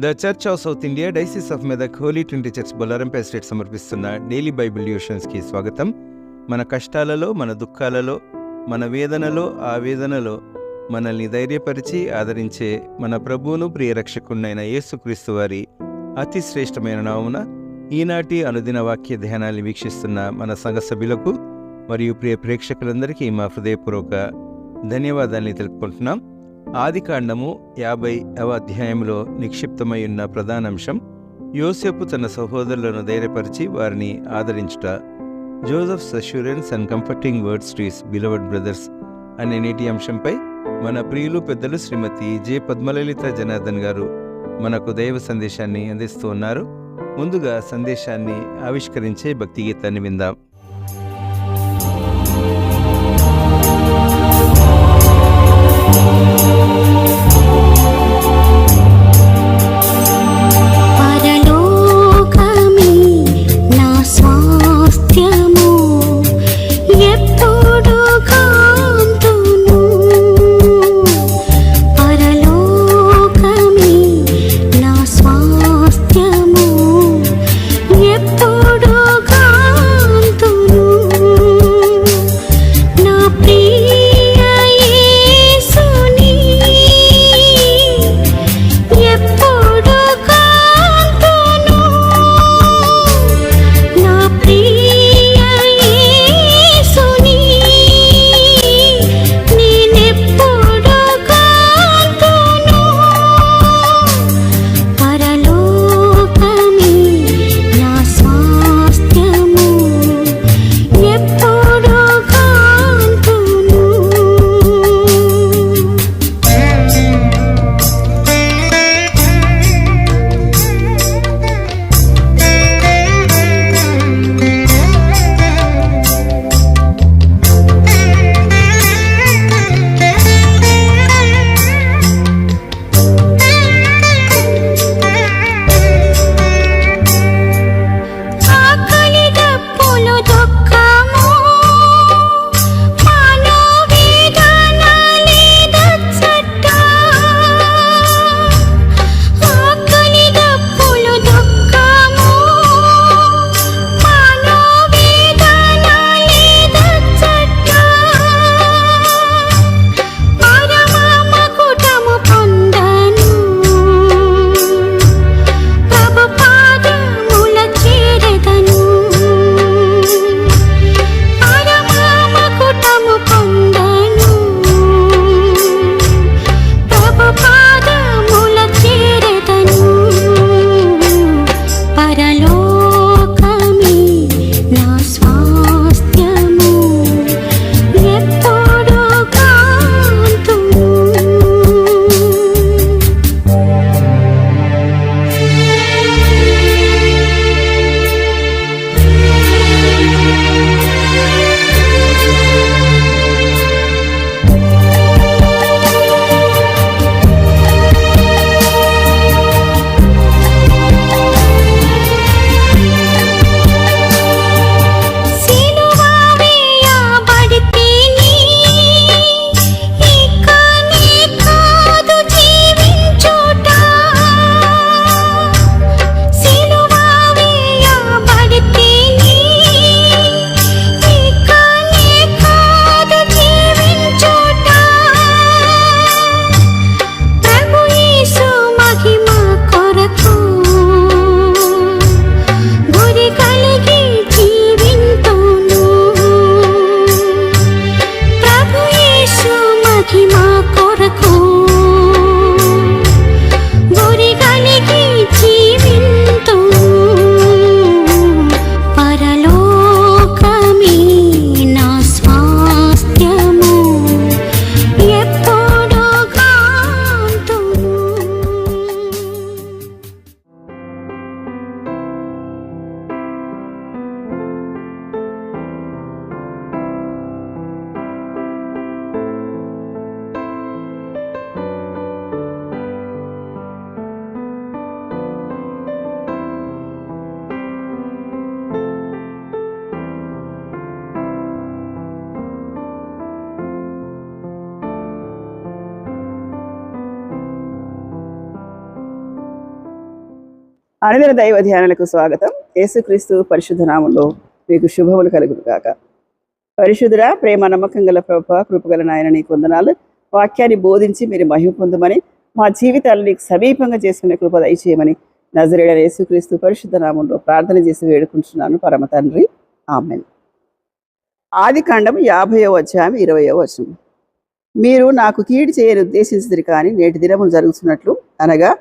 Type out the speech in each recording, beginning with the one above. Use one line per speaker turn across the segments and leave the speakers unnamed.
The Church of South India Diocese of Medak Holy Trinity Church బొల్లారంపై estate సమర్పిస్తున్న daily Bible డివోషన్స్కి స్వాగతం. మన కష్టాలలో, మన దుఃఖాలలో, మన వేదనలో, ఆవేదనలో మనల్ని ధైర్యపరిచి ఆదరించే మన ప్రభువును ప్రియరక్షకుడైన యేసుక్రీస్తు వారి అతి శ్రేష్టమైన నామమున ఈనాటి అనుదిన వాక్య ధ్యానాన్ని వీక్షిస్తున్న మన సంఘ సభ్యులకు మరియు ప్రియ ప్రేక్షకులందరికీ మా హృదయపూర్వక ధన్యవాదాన్ని తెలుపుకుంటున్నాం. ఆదికాండము 50వ అధ్యాయంలో నిక్షిప్తమై ఉన్న ప్రధానాంశం యోసేపు తన సహోదరులను ధైర్యపరిచి వారిని ఆదరించుట. Joseph's assurance and comforting words to his beloved brothers అనే నేటి అంశంపై మన ప్రియులు పెద్దలు శ్రీమతి జె పద్మలలిత జనార్దన్ గారు మనకు దైవ సందేశాన్ని అందిస్తూ ఉన్నారు. ముందుగా సందేశాన్ని ఆవిష్కరించే భక్తి గీతాన్ని విందాం.
ఎప్పుడు కాంతు అనుదిన దైవ ధ్యానాలకు స్వాగతం. యేసుక్రీస్తు పరిశుద్ధ నామంలో మీకు శుభములు కలుగును గాక. పరిశుద్ధుడా, ప్రేమ నమ్మకం గల ప్రభువా, కృపగల నాయన నీకు వందనాలు. వాక్యాన్ని బోధించి మీరు మహిమ పొందమని, మా జీవితాలను నీకు సమీపంగా చేసుకునే కృప దయచేయమని నజరేయుడైన యేసుక్రీస్తు పరిశుద్ధ నామంలో ప్రార్థన చేసి వేడుకుంటున్నాను పరమ తండ్రి, ఆమేన్. ఆదికాండం 50వ అధ్యాయం 20వ వచనం. మీరు నాకు కీడు చేయని ఉద్దేశించిరి, కానీ నేటి దినములు జరుగుతున్నట్లు అనగా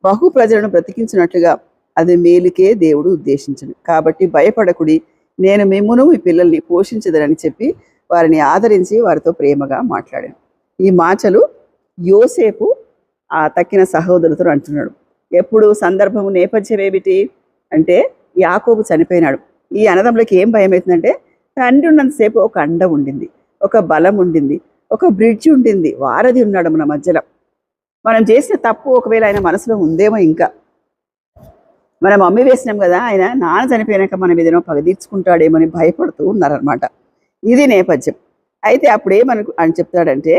బహు ప్రజలను బ్రతికించినట్లుగా అది మేలుకే దేవుడు ఉద్దేశించను. కాబట్టి భయపడకుడి, నేను మిమ్మును మీ పిల్లల్ని పోషించదనని చెప్పి వారిని ఆదరించి వారితో ప్రేమగా మాట్లాడాను. ఈ మాటలు యోసేపు ఆ తక్కిన సహోదరులతో అంటున్నాడు. ఎప్పుడు సందర్భము నేపథ్యం ఏమిటి అంటే, యాకోబు చనిపోయినాడు. ఈ అన్నదమ్ములకి ఏం భయం అవుతుందంటే, తండ్రి ఉన్నంతసేపు ఒక అండ ఉండింది, ఒక బలం ఉండింది, ఒక బ్రిడ్జ్ ఉండింది, వారధి ఉన్నాడు మన మధ్యలో. మనం చేసిన తప్పు ఒకవేళ ఆయన మనసులో ఉందేమో, ఇంకా మనం అమ్మి వేసినాం కదా, ఆయన నాన్న చనిపోయినాక మనం ఏదైనా పగ తీర్చుకుంటాడేమో అని భయపడుతూ ఉన్నారనమాట. ఇది నేపథ్యం. అయితే అప్పుడేమను అని చెప్తాడంటే,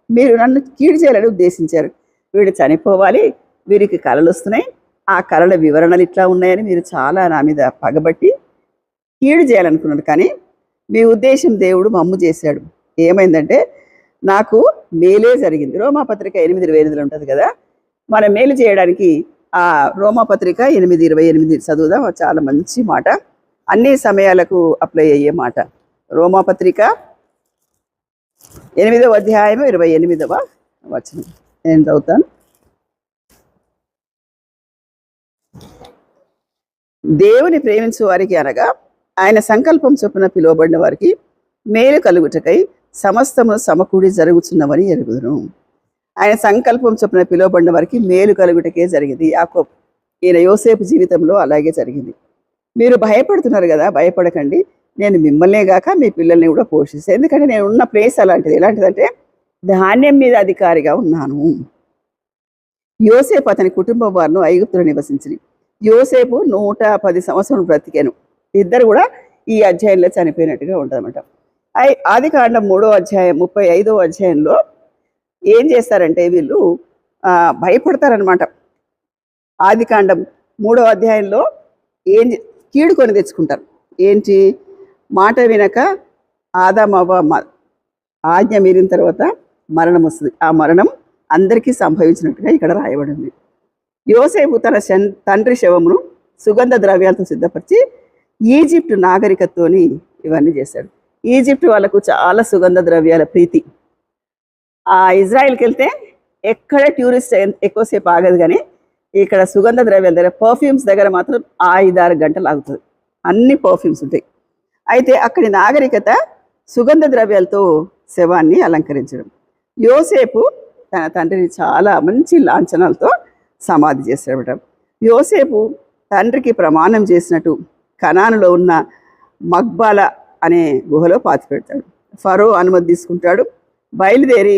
మీరు నన్ను కీడు చేయాలని ఉద్దేశించారు, వీడు చనిపోవాలి, వీరికి కళలు వస్తున్నాయి, ఆ కళల వివరణలు ఇట్లా ఉన్నాయని మీరు చాలా నా మీద పగబట్టి కీడు చేయాలనుకున్నాడు. కానీ మీ ఉద్దేశం దేవుడు మమ్ము చేశాడు. ఏమైందంటే, నాకు మేలే జరిగింది. రోమాపత్రిక 8:28 ఉంటుంది కదా, మన మేలు చేయడానికి ఆ రోమాపత్రిక 8:28 చదువుదాం. చాలా మంచి మాట, అన్ని సమయాలకు అప్లై అయ్యే మాట. రోమాపత్రిక 8వ అధ్యాయం 28వ వచనం నేను చదువుతాను. దేవుని ప్రేమించు వారికి అనగా ఆయన సంకల్పం చొప్పున పిలువబడిన వారికి మేలు కలుగుటకై సమస్తము సమకూడి జరుగుతున్నవని ఎరుగుదును. ఆయన సంకల్పం చొప్పున పిలువబడిన వారికి మేలు కలుగుటకే జరిగింది. యాకోబు, ఈయన యోసేపు జీవితంలో అలాగే జరిగింది. మీరు భయపడుతున్నారు కదా, భయపడకండి, నేను మిమ్మల్నే గాక మీ పిల్లల్ని కూడా పోషిస్తాను. ఎందుకంటే నేను ఉన్న ప్లేస్ అలాంటిది. ఎలాంటిదంటే, ధాన్యం మీద అధికారిగా ఉన్నాను. యోసేపు అతని కుటుంబం వారిను ఐగుప్తులో నివసించింది. యోసేపు 110 సంవత్సరాలు బ్రతికాను. ఇద్దరు కూడా ఈ అధ్యాయంలో చనిపోయినట్టుగా ఉంటుందన్నమాట. ఆదికాండం 3వ అధ్యాయం 35వ అధ్యాయంలో ఏం చేస్తారంటే, వీళ్ళు భయపడతారనమాట. ఆదికాండం 3వ అధ్యాయంలో కీడు కొని తెచ్చుకుంటారు. ఏంటి? మాట వినక ఆదామవ్వ ఆజ్ఞ మీరిన తర్వాత మరణం వస్తుంది. ఆ మరణం అందరికీ సంభవించినట్టుగా ఇక్కడ రాయబడింది. యోసేపు తన తండ్రి శవమును సుగంధ ద్రవ్యాలతో సిద్ధపరిచి ఈజిప్టు నాగరికతతోని ఇవన్నీ చేశాడు. ఈజిప్ట్ వాళ్ళకు చాలా సుగంధ ద్రవ్యాల ప్రీతి. ఆ ఇజ్రాయిల్కి వెళ్తే ఎక్కడ టూరిస్ట్ ఎక్కువసేపు ఆగదు, కానీ ఇక్కడ సుగంధ ద్రవ్యాల దగ్గర, పర్ఫ్యూమ్స్ దగ్గర మాత్రం 5-6 గంటలు ఆగుతుంది. అన్ని పర్ఫ్యూమ్స్ ఉంటాయి. అయితే అక్కడి నాగరికత సుగంధ ద్రవ్యాలతో శవాన్ని అలంకరించడం. యోసేపు తన తండ్రిని చాలా మంచి లాంఛనాలతో సమాధి చేశాడట. యోసేపు తండ్రికి ప్రమాణం చేసినట్టు కనానులో ఉన్న మగ్బాల అనే గుహలో పాతి పెడతాడు. ఫరో అనుమతి తీసుకుంటాడు. బయలుదేరి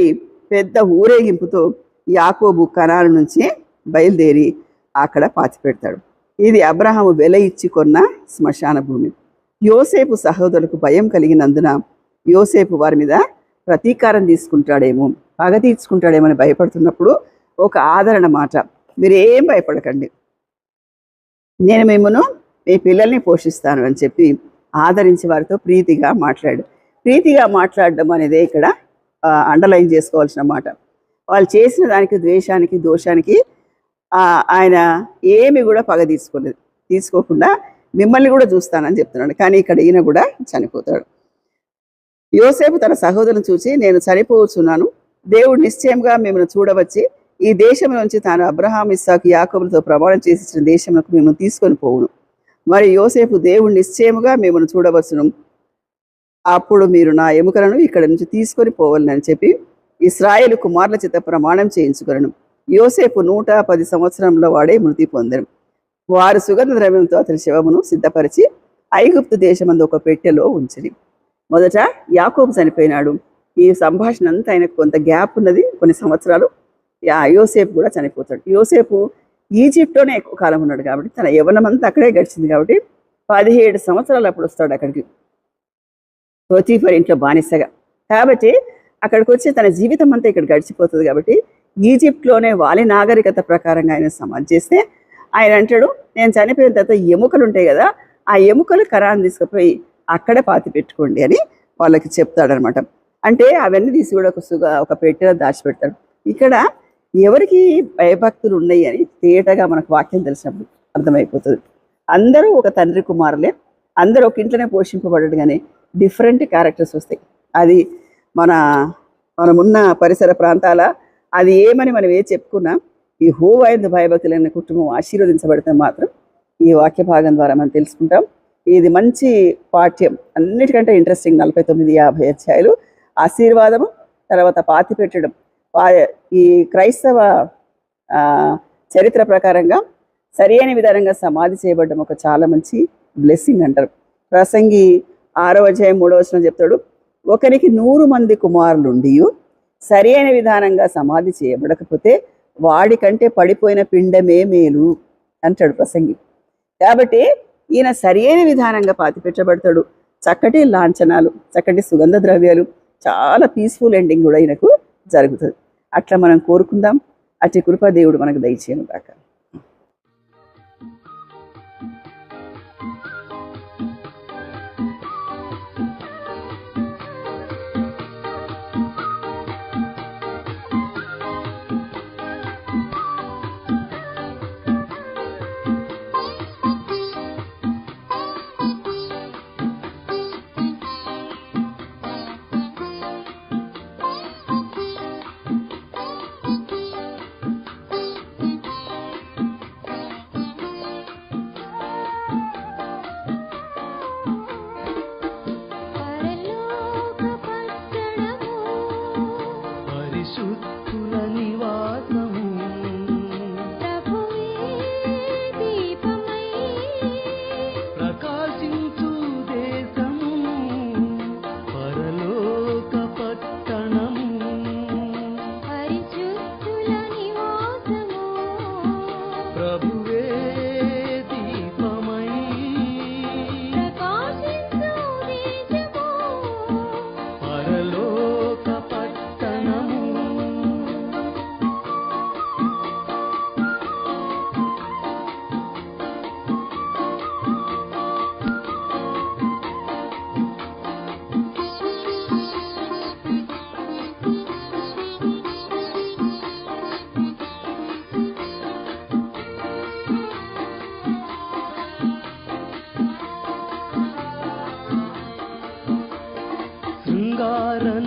పెద్ద ఊరేగింపుతో యాకోబు కనాను నుంచి బయలుదేరి అక్కడ పాతి పెడతాడు. ఇది అబ్రహాము వెల ఇచ్చి కొన్న శ్మశాన భూమి. యోసేపు సహోదరులకు భయం కలిగినందున యోసేపు వారి మీద ప్రతీకారం తీసుకుంటాడేమో, పగ తీర్చుకుంటాడేమో అని భయపడుతున్నప్పుడు ఒక ఆదరణ మాట, మీరేం భయపడకండి, నేను మిమ్మల్ని మీ పిల్లల్ని పోషిస్తాను అని చెప్పి ఆదరించి వారితో ప్రీతిగా మాట్లాడడం అనేది ఇక్కడ అండర్లైన్ చేసుకోవాల్సిన మాట. వాళ్ళు చేసిన దానికి, ద్వేషానికి, దోషానికి ఆయన ఏమి కూడా పగ తీసుకోకుండా మిమ్మల్ని కూడా చూస్తానని చెప్తున్నాడు. కానీ ఇక్కడ ఈయన కూడా చనిపోతాడు. యోసేపు తన సహోదరులను చూసి, నేను చనిపోతున్నాను, దేవుడు నిశ్చయంగా మిమ్మల్ని చూడవచ్చి ఈ దేశం నుంచి తాను అబ్రహాం, ఇస్సాకు, యాకోబులతో ప్రమాణం చేసి ఇచ్చిన దేశంలోకి మిమ్మల్ని తీసుకొని పోవును. మరి యోసేపు, దేవుడు నిశ్చయముగా మిమ్మల్ని చూడవచ్చును, అప్పుడు మీరు నా ఎముకలను ఇక్కడ నుంచి తీసుకొని పోవాలని చెప్పి ఇశ్రాయేలు కుమారుల చేత ప్రమాణం చేయించుకొనెను. యోసేపు 110 సంవత్సరంలో వాడే మృతి పొందెను. వారు సుగంధ ద్రవ్యంతో అతని శవమును సిద్ధపరిచి ఐగుప్తు దేశమందు ఒక పెట్టెలో ఉంచిరి. మొదట యాకోబు చనిపోయినాడు. ఈ సంభాషణ అంతా ఆయనకు కొంత గ్యాప్ ఉన్నది, కొన్ని సంవత్సరాలు. యోసేపు కూడా చనిపోతాడు. యోసేపు ఈజిప్ట్లోనే ఎక్కువ కాలం ఉన్నాడు కాబట్టి, తన యవ్వనం అంతా అక్కడే గడిచింది కాబట్టి 17 సంవత్సరాలు అప్పుడు వస్తాడు అక్కడికి, పోతీఫర్ ఇంట్లో బానిసగా. కాబట్టి అక్కడికి వచ్చి తన జీవితం అంతా ఇక్కడ గడిచిపోతుంది. కాబట్టి ఈజిప్ట్లోనే వాలి నాగరికత ప్రకారంగా ఆయన సమాధి చేస్తే ఆయన అంటాడు, నేను చనిపోయిన తర్వాత ఎముకలు ఉంటాయి కదా, ఆ ఎముకలు కరాన్ని తీసుకుపోయి అక్కడే పాతి పెట్టుకోండి అని వాళ్ళకి చెప్తాడనమాట. అంటే అవన్నీ తీసి కూడా ఒక పెట్టెలో దాచిపెడతాడు. ఇక్కడ ఎవరికి భయభక్తులు ఉన్నాయి అని తేటగా మనకు వాక్యం తెలిసినప్పుడు అర్థమైపోతుంది. అందరూ ఒక తండ్రి కుమారులే, అందరూ ఒక ఇంట్లోనే పోషింపబడ్డాడు, కానీ డిఫరెంట్ క్యారెక్టర్స్ వస్తాయి. అది మనమున్న పరిసర ప్రాంతాల అది ఏమని మనం చెప్పుకున్నా ఈ హోవైందు భయభక్తులైన కుటుంబం ఆశీర్వదించబడితే మాత్రం ఈ వాక్య భాగం ద్వారా మనం తెలుసుకుంటాం. ఇది మంచి పాఠ్యం, అన్నిటికంటే ఇంట్రెస్టింగ్. 49-50 అధ్యాయాలు ఆశీర్వాదము, తర్వాత పాతి పెట్టడం. ఈ క్రైస్తవ చరిత్ర ప్రకారంగా సరి అయిన విధానంగా సమాధి చేయబడ్డం ఒక చాలా మంచి బ్లెస్సింగ్ అంటారు. ప్రసంగి 6వ అధ్యాయం 3వ వచనం చెప్తాడు, ఒకరికి 100 మంది కుమారులుండి సరి అయిన విధానంగా సమాధి చేయబడకపోతే వాడికంటే పడిపోయిన పిండమే మేలు అంటాడు ప్రసంగి. కాబట్టి ఈయన సరి అయిన విధానంగా పాతి పెట్టబడతాడు. చక్కటి లాంఛనాలు, చక్కటి సుగంధ ద్రవ్యాలు, చాలా పీస్ఫుల్ ఎండింగ్ కూడా ఈయనకు జరుగుతుంది. అట్లా మనం కోరుకుందాం. అట్టి కృప దేవుడు మనకు దయచేయను గాక.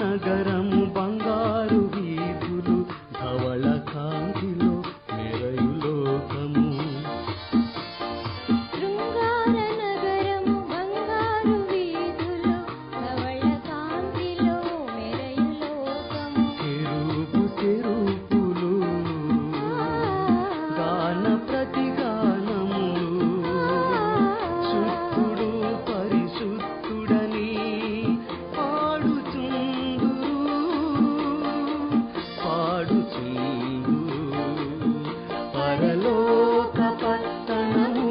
నగరము బంగారు వీధులు ధవళ కాంతిలో మెరయు లోకము.
శృంగార నగరము బంగారు వీధులు ధవళ కాంతిలో మెరయు లోకము.
తెరుపు తెరుపులు గాన ప్రతిగానములు శుద్ధుడు పరిశుద్ధుడని పరలోక పట్టణము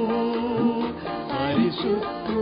పరిశుద్ధ